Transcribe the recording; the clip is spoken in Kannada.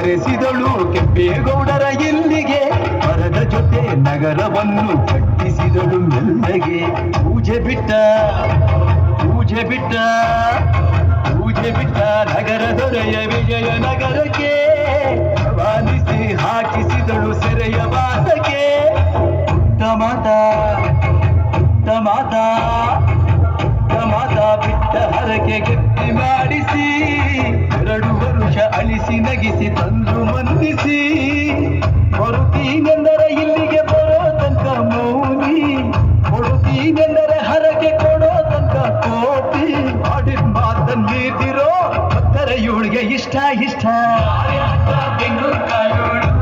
ಕರೆಸಿದಳು ಕೆಂಪೇಗೌಡರ ಇಲ್ಲಿಗೆ ಮರದ ಜೊತೆ ನಗರವನ್ನು ಕಟ್ಟಿಸಿದಳು ಮೆಲ್ಲಗೆ ಪೂಜೆ ಬಿಟ್ಟ ನಗರ ದೊರೆಯ ವಿಜಯ ನಗರಕ್ಕೆ ವಾಲಿಸಿ ಹಾಕಿಸಿದಳು ಸೆರೆಯ ವಾಸಕ್ಕೆ ಮಾತಾ ಬಿಟ್ಟ ಹರಕೆ ಗಟ್ಟಿ ಮಾಡಿಸಿ 2 ವರುಷ ಅಳಿಸಿ ನಗಿಸಿ ತಂದು ಮಂದಿಸಿ ಹೊರತೀನೆಂದರೆ ಇಲ್ಲಿಗೆ ಬರೋ ತನಕ ಮೌನಿ ಹೊರತೀನೆಂದರೆ ಹರಕೆ ಕೊಡೋ ತನಕ ಕೋಟಿ ಆಡಿದ ಮಾತನ್ನು ಮೀರಿದಿರೋ ಭಕ್ತರ ಇವಳಿಗೆ ಇಷ್ಟ ಬೆಂಗಳೂರು ಕಾಯೋಳು